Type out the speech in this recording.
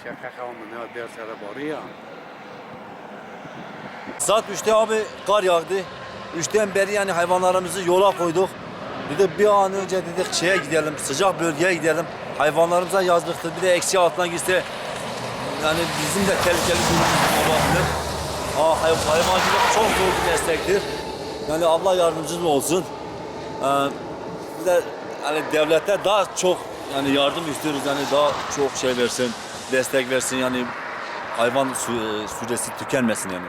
Şaka mı ne derse de bari ya. Saat 3'te abi kar yağdı. 3'ten beri yani hayvanlarımızı yola koyduk. Bir de bir an önce dedik şeye gidelim, sıcak bölgeye gidelim. Hayvanlarımıza yazlıktır. Bir de eksi altına girse yani bizim de tehlikeli durumumuz olabilir. Hayvancılık çok zor bir meslektir. Yani Allah yardımcımız olsun. Bir de hani devlete daha çok yani yardım istiyoruz, yani daha çok şey versin, destek versin, yani hayvan süresi tükenmesin yani.